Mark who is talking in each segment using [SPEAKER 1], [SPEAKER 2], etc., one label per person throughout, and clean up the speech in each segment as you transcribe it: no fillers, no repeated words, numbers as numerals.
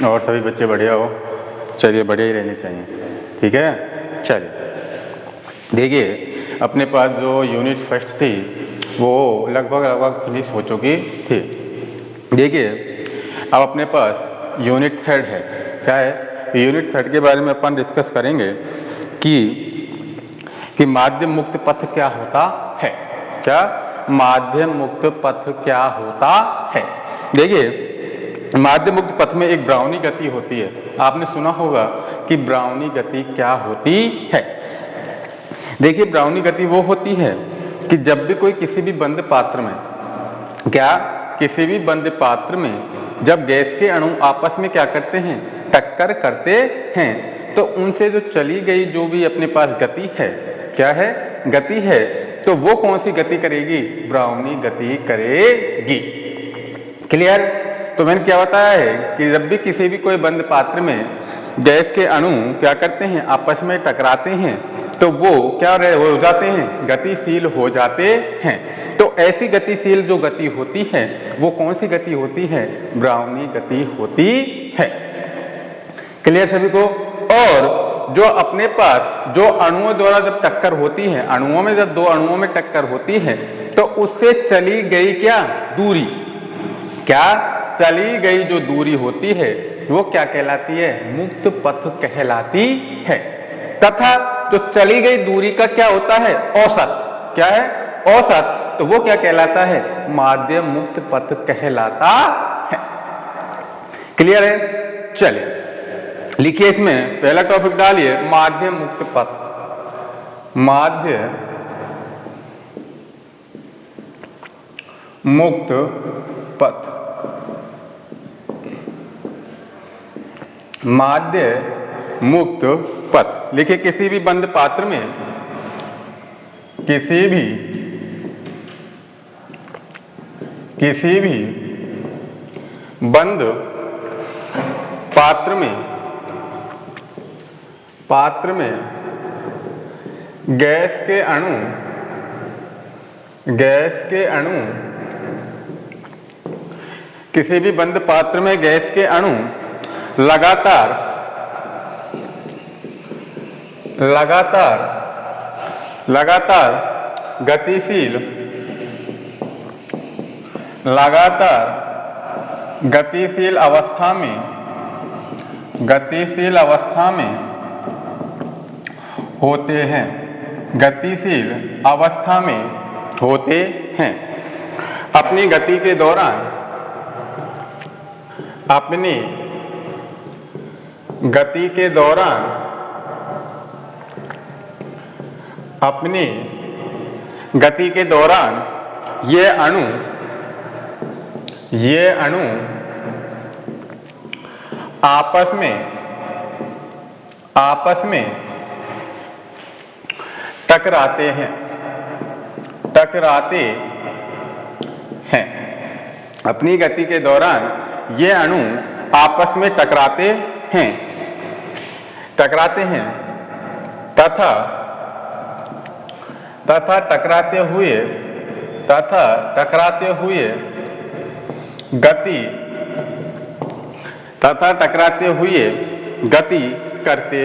[SPEAKER 1] और सभी बच्चे बढ़िया हो? चलिए, बढ़िया ही रहने चाहिए। ठीक है, चलिए देखिए, अपने पास जो यूनिट फर्स्ट थी वो लगभग फिनिश हो चुकी थी। देखिए, अब अपने पास यूनिट थर्ड है। क्या है? यूनिट थर्ड के बारे में अपन डिस्कस करेंगे कि माध्यम मुक्त पथ क्या होता है। क्या माध्यम मुक्त पथ क्या होता है? देखिए, माध्यम मुक्त पथ में एक ब्राउनी गति होती है। आपने सुना होगा कि ब्राउनी गति क्या होती है। देखिए, ब्राउनी गति वो होती है कि जब भी कोई किसी भी बंद पात्र में किसी भी बंद पात्र में जब गैस के अणु आपस में क्या करते हैं, टक्कर करते हैं, तो उनसे जो चली गई जो भी अपने पास गति है, क्या है? गति है, तो वो कौन सी गति करेगी? ब्राउनी गति करेगी। क्लियर? तो मैंने क्या बताया है कि जब भी किसी भी कोई बंद पात्र में गैस के अणु क्या करते हैं, आपस में टकराते हैं, तो वो क्या हो जाते हैं? गतिशील हो जाते हैं। तो ऐसी गतिशील जो गति होती है वो कौन सी गति होती है? ब्राउनी गति होती है। क्लियर सभी को? और जो अपने पास जो अणुओं द्वारा जब टक्कर होती है, अणुओं में जब दो अणुओं में टक्कर होती है, तो उससे चली गई क्या दूरी, क्या चली गई जो दूरी होती है वो क्या कहलाती है? मुक्त पथ कहलाती है। तथा जो चली गई दूरी का क्या होता है? औसत। क्या है? औसत। तो वो क्या कहलाता है? माध्यम मुक्त पथ कहलाता है। क्लियर है? चलिए लिखिए, इसमें पहला टॉपिक डालिए, माध्यम मुक्त पथ। माध्य मुक्त पथ। माध्य मुक्त पथ। लिखिए, किसी भी बंद पात्र में किसी भी बंद पात्र में गैस के अणु किसी भी बंद पात्र में गैस के अणु लगातार गतिशील अवस्था में होते हैं। गतिशील अवस्था में होते हैं। अपनी गति के दौरान ये अणु आपस में टकराते हैं। अपनी गति के दौरान ये अणु आपस में टकराते हैं तथा टकराते हुए गति करते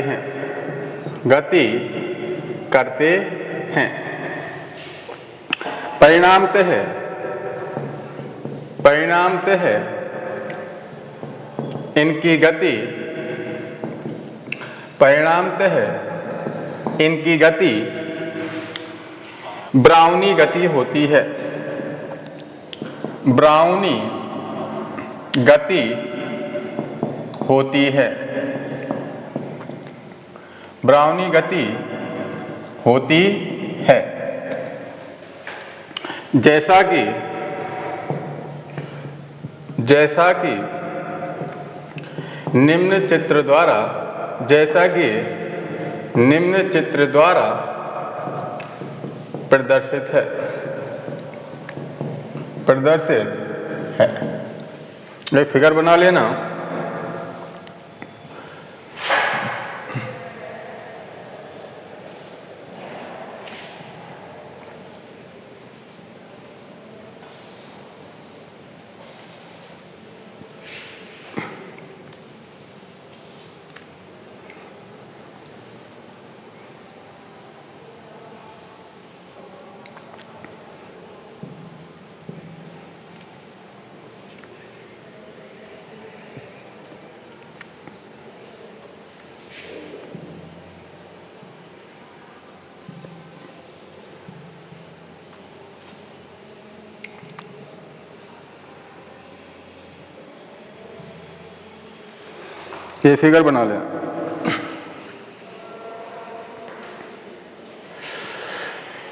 [SPEAKER 1] हैं। परिणामतः इनकी गति ब्राउनी गति होती है। ब्राउनी गति होती है। जैसा कि निम्न चित्र द्वारा प्रदर्शित है। ये फिगर बना लेना। ये फिगर बना लें।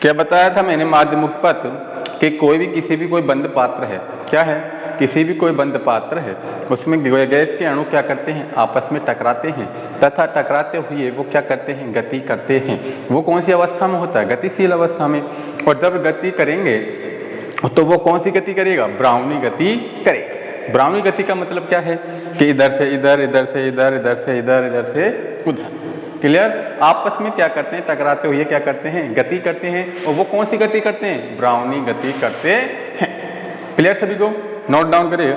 [SPEAKER 1] क्या बताया था मैंने माध्य मुक्त पथ कि कोई भी किसी भी कोई बंद पात्र है, क्या है, किसी भी कोई बंद पात्र है, उसमें गैस के अणु क्या करते हैं, आपस में टकराते हैं तथा टकराते हुए वो क्या करते हैं, गति करते हैं। वो कौन सी अवस्था में होता है, गतिशील अवस्था में। और जब गति करेंगे तो वो कौन सी गति करेगा, ब्राउनी गति करेगा। ब्राउनी गति का मतलब क्या है कि इधर से इधर, इधर से इधर, इधर से इधर, इधर से उधर। क्लियर। आपस में क्या करते हैं, टकराते हुए क्या करते हैं, गति करते हैं। और वो कौन सी गति करते हैं, ब्राउनी गति करते हैं। क्लियर सभी को, नोट डाउन करिए।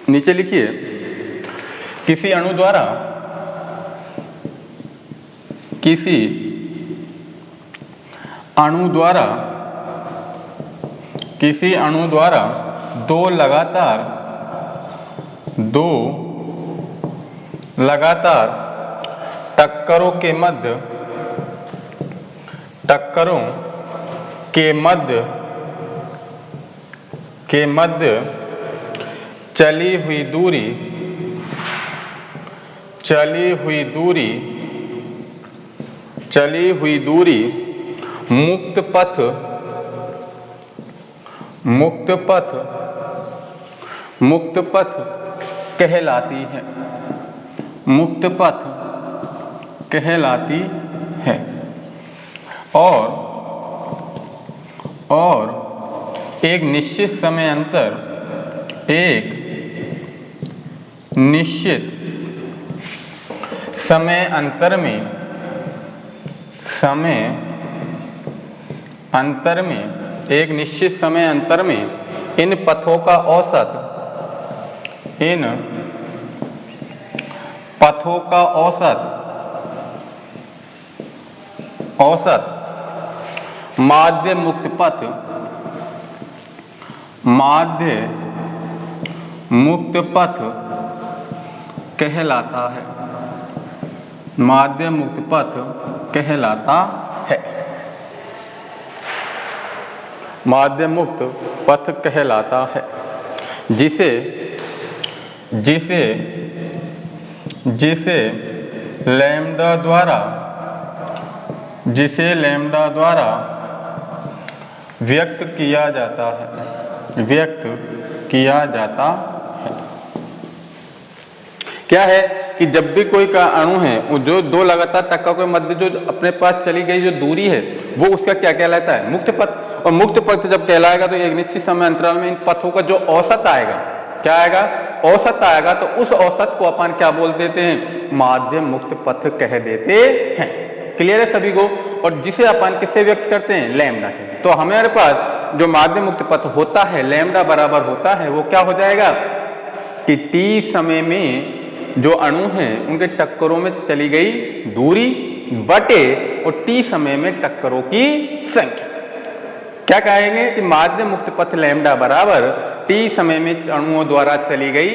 [SPEAKER 1] नीचे लिखिए, किसी अणु द्वारा दो लगातार टक्करों के मध्य चली हुई दूरी मुक्त पथ कहलाती है। मुक्त पथ कहलाती है। और एक निश्चित समय अंतर में इन पथों का औसत माध्य मुक्त पथ कहलाता है। माध्य मुक्त पथ कहलाता है। माध्य मुक्त पथ कहलाता है, जिसे लैम्डा द्वारा व्यक्त किया जाता है। क्या है कि जब भी कोई का अणु है, जो दो लगातार टक्कर के मध्य जो अपने पास चली गई जो दूरी है, वो उसका क्या कहलाता है, मुक्त पथ। और मुक्त पथ जब कहलाएगा तो एक निश्चित समय अंतराल में इन पथों का जो औसत आएगा, क्या आएगा, औसत आएगा, तो उस औसत को अपन क्या बोल देते हैं, माध्य मुक्त पथ कह देते हैं। क्लियर है सभी को। और जिसे अपन किससे व्यक्त करते हैं, लैम्डा से। तो हमारे पास जो माध्य मुक्त पथ होता है, लैम्डा बराबर होता है, वो क्या हो जाएगा कि टी समय में जो अणु हैं उनके टक्करों में चली गई दूरी बटे और टी समय में टक्करों की संख्या। क्या कहेंगे कि माध्य मुक्त पथ लैम्डा बराबर टी समय में अणुओं द्वारा चली गई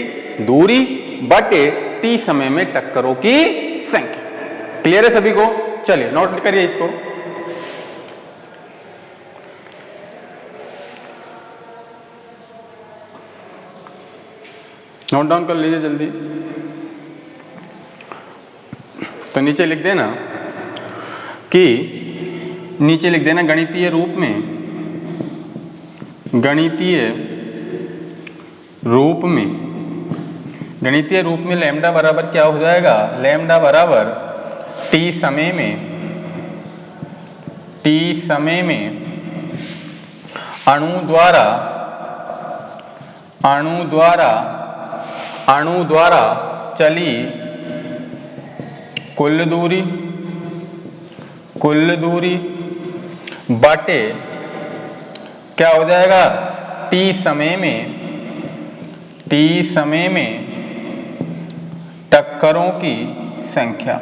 [SPEAKER 1] दूरी बटे टी समय में टक्करों की संख्या। क्लियर है सभी को। चलिए नोट करिए इसको। नोट डाउन कर लीजिए जल्दी। तो नीचे लिख देना कि गणितीय रूप में लैम्डा बराबर क्या हो जाएगा, लैम्डा बराबर टी समय में अणु द्वारा चली कुल दूरी बटे क्या हो जाएगा, टी समय में टक्करों की संख्या।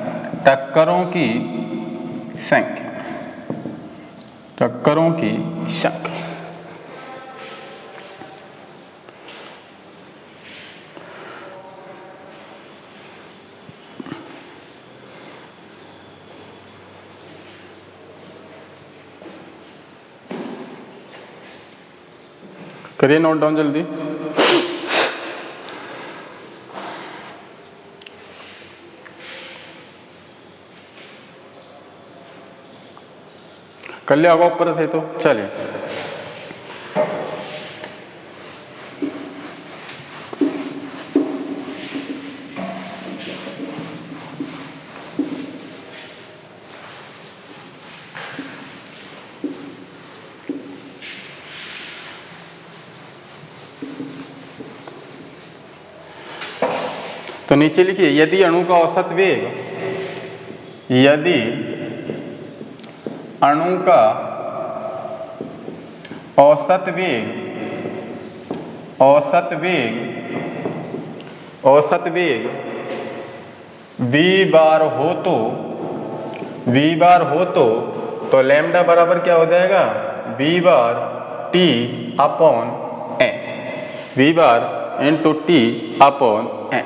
[SPEAKER 1] करिए नोट डाउन जल्दी। कर लिया होगा ऊपर से तो चलिए। तो नीचे लिखिए, यदि अणु का औसत वेग, यदि अणु का औसत वेग, औसत वेग v बार हो तो, v बार हो तो लैम्डा बराबर क्या हो जाएगा, v बार t अपॉन n, v बार into t upon n।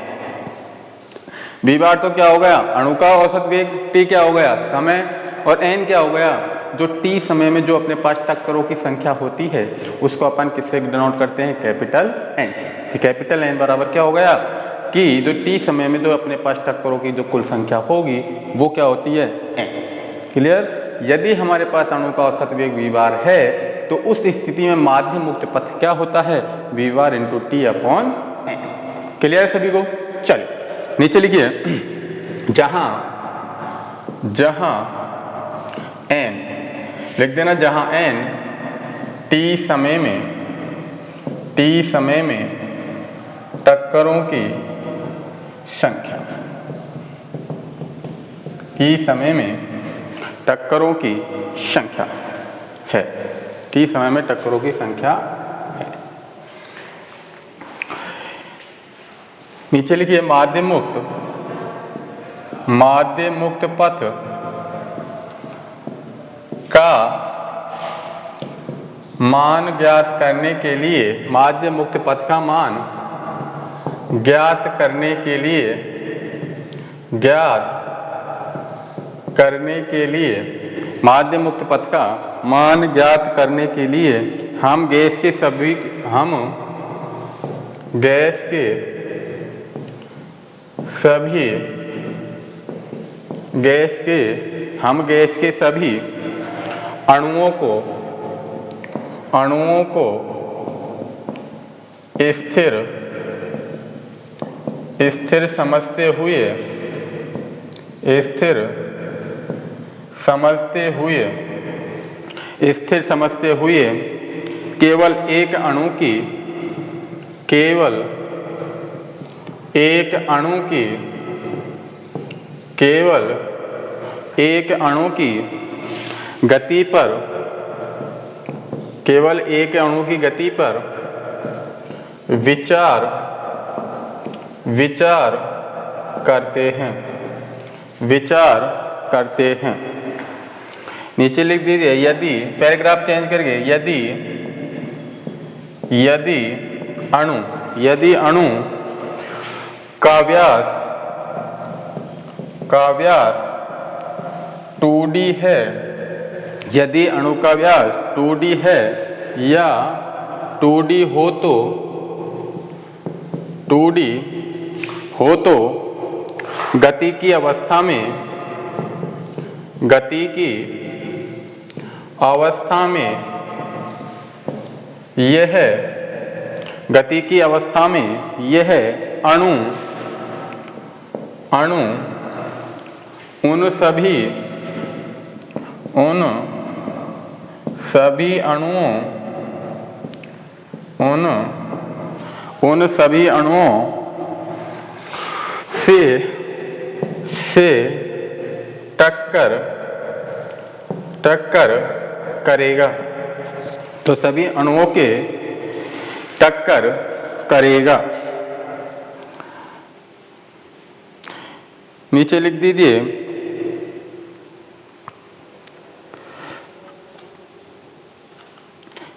[SPEAKER 1] v बार तो क्या हो गया, अणु का औसत वेग, t क्या हो गया, समय, और n क्या हो गया, जो t समय में जो अपने पास टक्करों की संख्या होती है उसको अपन किससे डिनोट करते हैं, कैपिटल N से। कैपिटल N बराबर क्या हो गया कि जो t समय में जो अपने पास टक्करों की जो कुल संख्या होगी वो क्या होती है, n। क्लियर। यदि हमारे पास अणु का औसत वेग v बार है तो उस स्थिति में माध्य मुक्त पथ क्या होता है, v बार into T upon n। Clear सभी को। चलिए नीचे लिखिए, जहां n लिख देना, जहां n t समय में टक्करों की संख्या, t समय में टक्करों की संख्या है, t समय में टक्करों की संख्या है। नीचे लिखिए, माध्य मुक्त पथ का मान ज्ञात करने के लिए, माध्य मुक्त पथ का मान ज्ञात करने के लिए माध्य मुक्त पथ का मान ज्ञात करने के लिए हम गैस के सभी अणुओं को स्थिर समझते हुए केवल एक अणु की गति पर विचार करते हैं। नीचे लिख दीजिए, यदि, पैराग्राफ चेंज करके, यदि अणु का व्यास 2D है, यदि अणु का व्यास 2D है या 2D हो तो गति की अवस्था में यह अणु उन सभी अणुओं से टक्कर करेगा, तो सभी अणुओं के टक्कर करेगा। नीचे लिख दीजिए,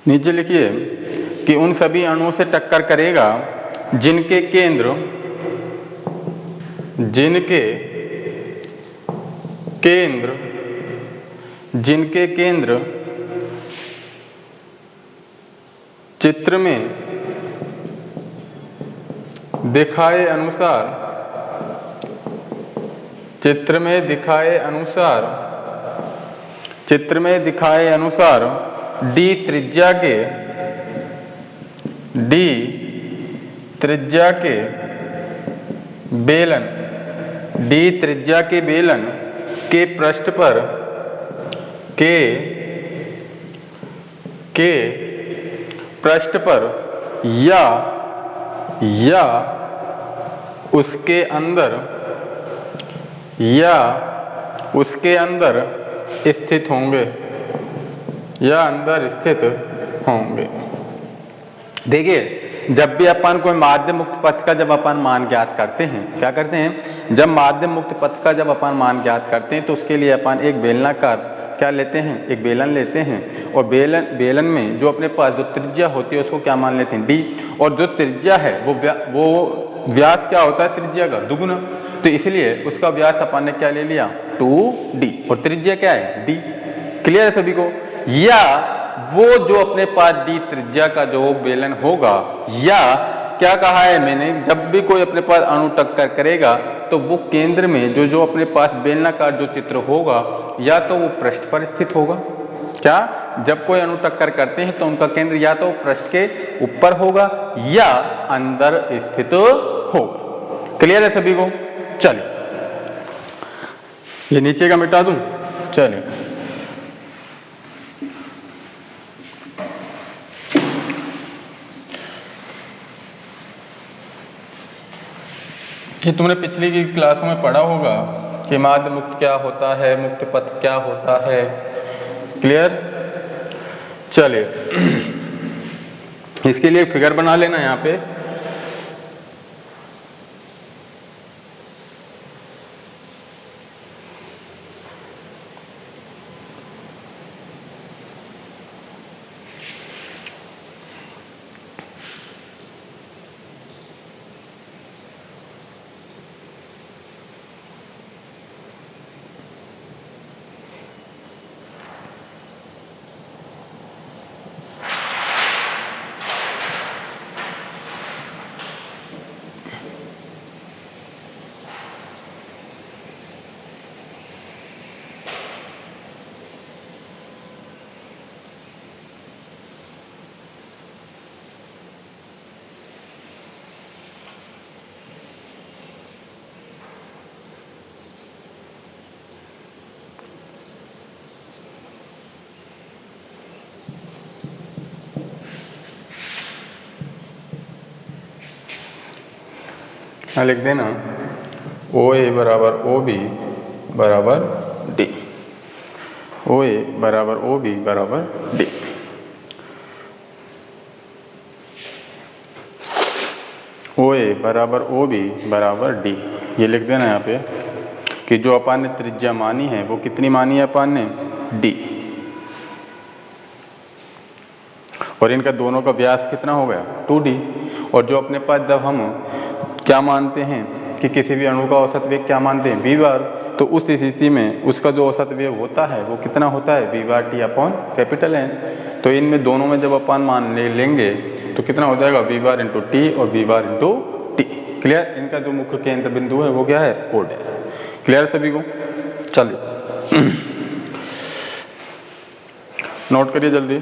[SPEAKER 1] नीचे लिखिए कि उन सभी अणुओं से टक्कर करेगा जिनके केंद्र चित्र में दिखाए अनुसार डी त्रिज्या के बेलन के पृष्ठ पर या उसके अंदर स्थित होंगे। देखिए, जब भी अपन कोई माध्य मुक्त पथ का जब अपन मान ज्ञात करते हैं, क्या करते हैं, जब माध्य मुक्त पथ का जब अपन मान ज्ञात करते हैं तो उसके लिए अपन एक बेलनाकार क्या लेते हैं, एक बेलन लेते हैं, और बेलन में जो अपने पास जो त्रिज्या होती है उसको क्या मान लेते हैं, डी। और जो त्रिज्या है वो व्यास क्या होता है, त्रिज्या का दुगुना, तो इसलिए उसका व्यास अपन ने क्या ले लिया, 2d, और त्रिज्या क्या है, d। क्लियर है सभी को। या वो जो अपने पास d त्रिज्या का जो बेलन होगा, या क्या कहा है मैंने, जब भी कोई अपने पास अणु टक्कर करेगा तो वो केंद्र में जो अपने पास बेलनाकार जो चित्र होगा, या तो वो पृष्ठ पर स्थित होगा, क्या, जब कोई अणु टक्कर करते हैं तो उनका केंद्र या तो पृष्ठ के ऊपर होगा या अंदर स्थित होगा। क्लियर है सभी को। चलिए ये नीचे का मिटा दूं, चलिए ये तुमने पिछली की क्लासों में पढ़ा होगा कि माध्य मुक्त क्या होता है, मुक्त पथ क्या होता है। क्लियर। चलिए इसके लिए फिगर बना लेना यहाँ पे। लिख देना OA बराबर OB बराबर D, OA बराबर OB बराबर D। OA बराबर OB बराबर D, ये लिख देना यहाँ पे कि जो अपन ने त्रिज्या मानी है वो कितनी मानी है अपन ने, D, और इनका दोनों का व्यास कितना हो गया, 2d। और जो अपने पास जब हम क्या मानते हैं कि किसी भी अणु का औसत वेग क्या मानते हैं, v बार, तो उस स्थिति में उसका जो औसत वेग होता है वो कितना होता है, v बार t अपॉन कैपिटल N। तो इनमें दोनों में जब अपन मान लेंगे तो कितना हो जाएगा, v बार इंटू टी और v बार इंटू टी। क्लियर। इनका जो मुख्य केंद्र बिंदु है वो क्या है, O डैश। क्लियर सभी को। चलिए नोट करिए जल्दी,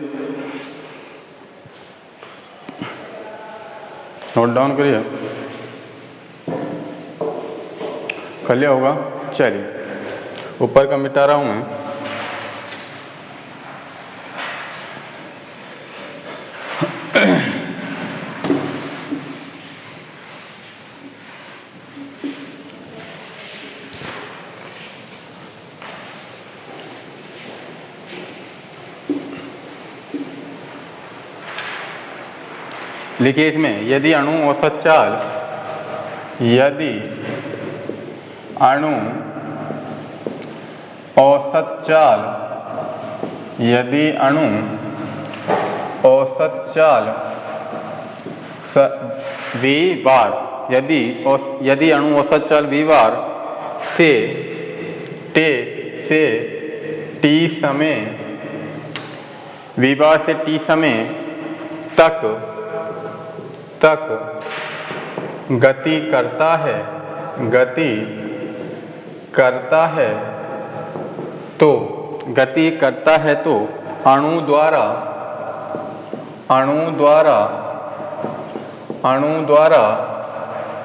[SPEAKER 1] नोट डाउन करिए, कर लिया होगा। चलिए ऊपर का मिटा रहा हूं मैं। लिखिए इसमें, यदि अणु औसत चाल v बार, यदि अणु औसत चाल v बार से t समय तक गति करता है, तो अणु द्वारा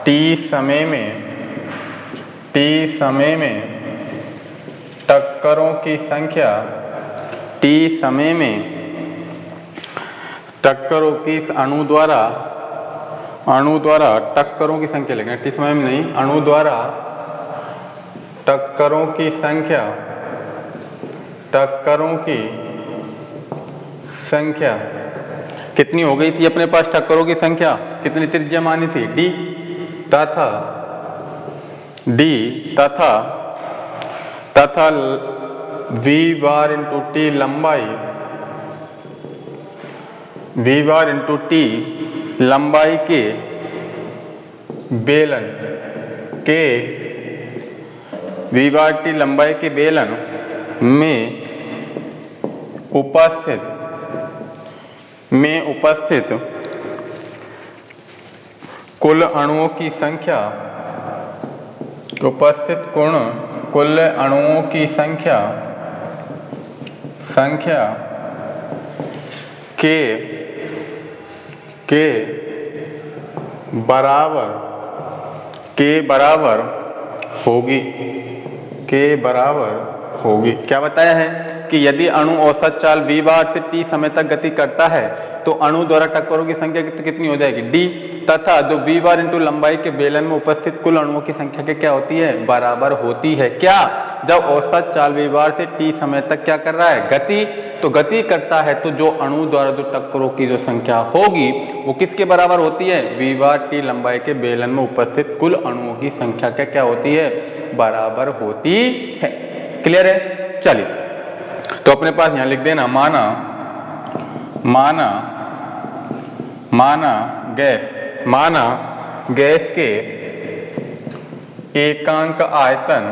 [SPEAKER 1] t समय में टक्करों की संख्या, अणु द्वारा टक्करों की संख्या लिखना, टी समय में नहीं, अणु द्वारा टक्करों की संख्या कितनी हो गई थी अपने पास? टक्करों की संख्या कितनी त्रिज्या मानी थी? d तथा v बार इंटू टी लंबाई के बेलन में उपस्थित कुल अणुओं की संख्या, के बराबर होगी। क्या बताया है कि यदि अणु औसत चाल v बार से t समय तक गति करता है तो अणु द्वारा टक्करों की संख्या कितनी हो जाएगी? d, तथा जो v बार इंटू लंबाई के बेलन में उपस्थित कुल अणुओं की संख्या के क्या होती है? बराबर होती है। क्या? जब औसत चाल v बार से t समय तक क्या कर रहा है? गति करता है, तो जो अणु द्वारा जो टक्करों की जो संख्या होगी वो किसके बराबर होती है? v बार t लंबाई के बेलन में उपस्थित कुल अणुओं की संख्या क्या होती है? बराबर होती है। क्लियर है? चलिए, तो अपने पास यहां लिख देना, माना गैस के एकांक आयतन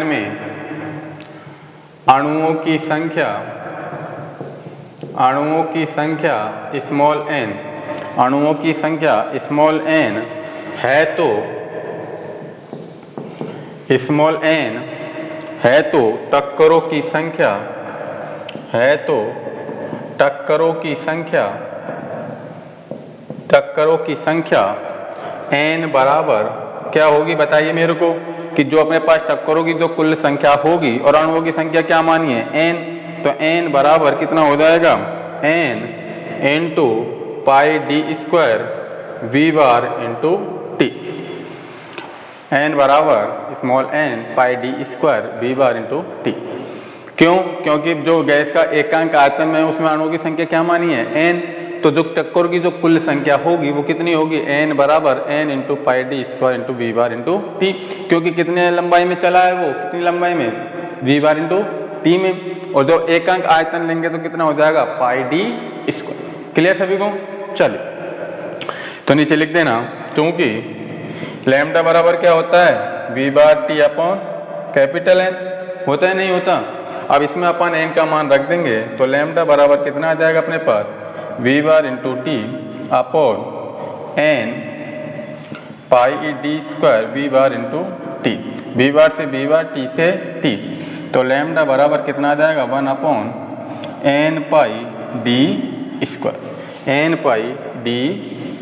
[SPEAKER 1] में अणुओं की स्मॉल n है तो टक्करों की संख्या n बराबर क्या होगी? बताइए मेरे को कि जो अपने पास टक्करों की जो कुल संख्या होगी और अणुओं की संख्या क्या मानी है? n, तो n बराबर कितना हो जाएगा? n into pi d square v बार इंटू टी। n बराबर small n pi d square v बार इंटू टी। क्यों? क्योंकि जो गैस का एकांक आयतन है उसमें अणुओं की संख्या क्या मानी है? n, तो जो टक्कर की जो कुल संख्या होगी वो कितनी होगी? n बराबर n into pi d square into v बार इंटू टी। क्योंकि कितने लंबाई में चला है वो? कितनी लंबाई में? v बार इंटू टी में। और जो एकांक आयतन लेंगे तो कितना हो जाएगा? पाई डी स्क्वायर। क्लियर सभी को? चलिए, तो नीचे लिख देना, क्योंकि लैम्डा बराबर क्या होता है? v बार टी अपॉन कैपिटल N। होता है नहीं होता? अब इसमें अपन n का मान रख देंगे तो लैम्डा बराबर कितना आ जाएगा अपने पास? v बार into T upon n pi d square v बार इंटू टी। v बार से v बार, t से t, तो लैम्डा बराबर कितना आ जाएगा? 1 upon n pi d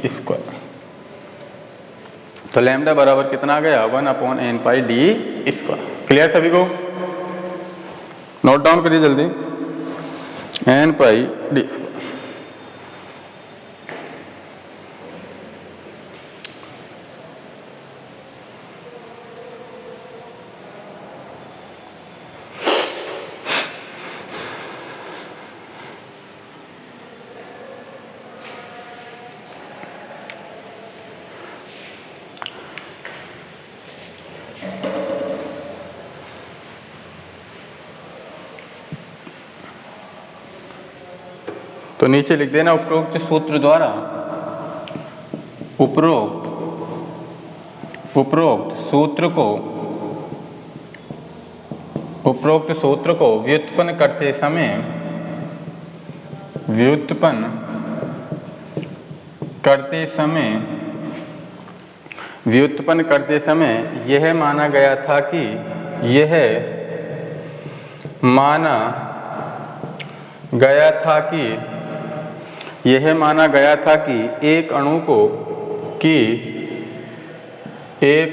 [SPEAKER 1] square, तो लैम्डा बराबर कितना आ गया? 1 upon n pi d square. Clear सभी को? नोट डाउन करिए जल्दी, n पाई डी स्क्वायर। तो नीचे लिख देना, उपरोक्त सूत्र द्वारा उपरोक्त सूत्र को उपरोक्त सूत्र को व्युत्पन्न करते समय यह माना गया था कि एक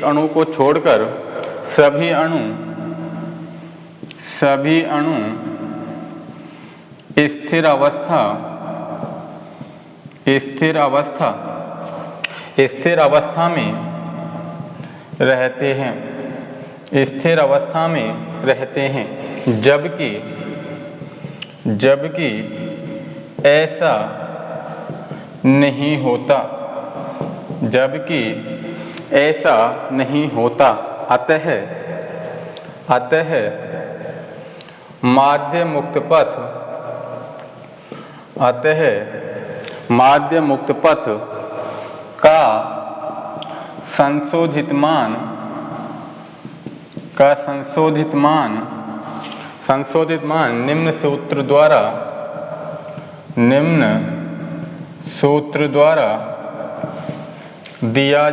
[SPEAKER 1] अणु को छोड़कर सभी अणु स्थिर अवस्था में रहते हैं जबकि ऐसा नहीं होता अतः माध्य मुक्त पथ का संशोधित मान निम्न सूत्र द्वारा दिया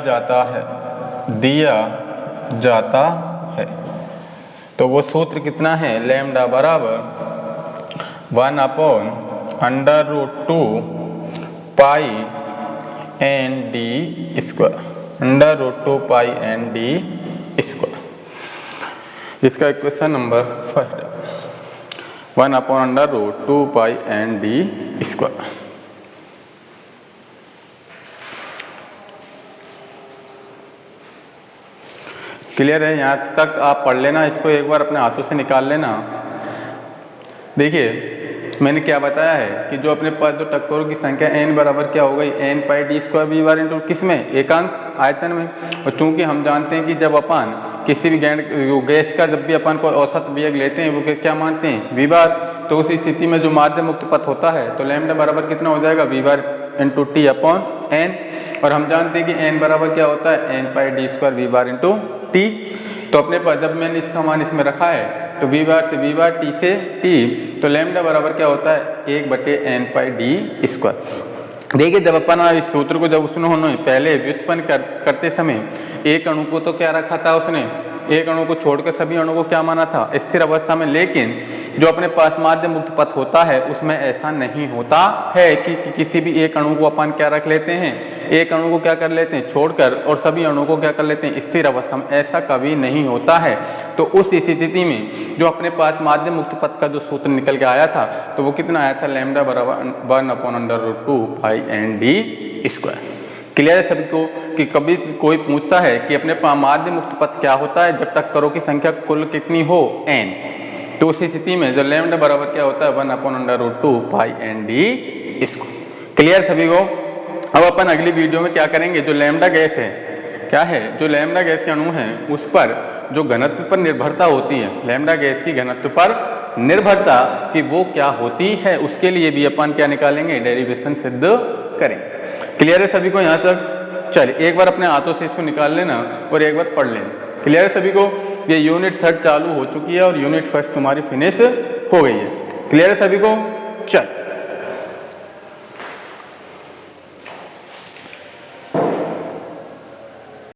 [SPEAKER 1] जाता है। तो वो सूत्र कितना है? लैम्डा बराबर 1/√2 पाई एन डी स्क्वायर, √2 पाई एन डी स्क्वायर। इसका इक्वेशन नंबर फर्स्ट 1/√2 पाई एन डी स्क्वायर। क्लियर है? यहाँ तक आप पढ़ लेना, इसको एक बार अपने हाथों से निकाल लेना। देखिए मैंने क्या बताया है कि जो अपने पास जो टक्करों की संख्या n बराबर क्या हो गई, n pi d square v bar into किस में? एकांक आयतन में। और चूंकि हम जानते हैं कि जब अपन किसी भी गैस का जब भी अपन को औसत वेग लेते हैं वो क्या मानते हैं? वी बार। तो उस स्थिति में जो माध्य मुक्त पथ होता है तो लैम्डा बराबर कितना हो जाएगा? V bar into T upon n. और हम जानते हैं कि n बराबर क्या होता है? n pi d square v bar into t. तो अपने पास जब मैंने इसका मान इसमें रखा है तो वी बार से वी बार, टी से टी, तो लैम्डा बराबर क्या होता है? 1/n पाई डी स्क्वायर। देखिए जब अपन इस सूत्र को जब उसने पहले व्युत्पन्न करते समय एक अणु को तो क्या रखा था उसने? एक अणु को छोड़कर सभी अणु को क्या माना था? स्थिर अवस्था में। लेकिन जो अपने पास माध्य मुक्त पथ होता है उसमें ऐसा नहीं होता है कि किसी भी एक अणु को अपन क्या रख लेते हैं? एक अणु को क्या कर लेते हैं? छोड़कर, और सभी अणु को क्या कर लेते हैं? स्थिर अवस्था में। ऐसा कभी नहीं होता है। तो उस स्थिति में जो अपने पास माध्य मुक्त पथ का जो सूत्र निकल के आया था तो वो कितना आया था? लैम्डा बराबर 1/√2 पाई एन डी स्क्वायर। क्लियर है सभी को? कि कभी कोई पूछता है कि अपने माध्य मुक्त पथ क्या होता है जब टक्करों की संख्या कुल कितनी हो? n। तो उस स्थिति में जो लैम्डा बराबर क्या होता है? 1/√2 पाई एन डी स्क्वायर। क्लियर सभी को? अब अपन अगली वीडियो में क्या करेंगे? जो लैम्डा गैस है, क्या है? जो लैम्डा गैस के अणु है उस पर जो घनत्व पर निर्भरता होती है, लैम्डा गैस की घनत्व पर निर्भरता कि वो क्या होती है, उसके लिए भी अपन क्या निकालेंगे? डेरिवेशन सिद्ध करेंगे। क्लियर है सभी को यहाँ तक? चलिए एक बार अपने हाथों से इसको निकाल लेना और एक बार पढ़ लेना। क्लियर है सभी को? ये यूनिट 3 चालू हो चुकी है और यूनिट 1 तुम्हारी फिनिश हो गई है। क्लियर है सभी को? चल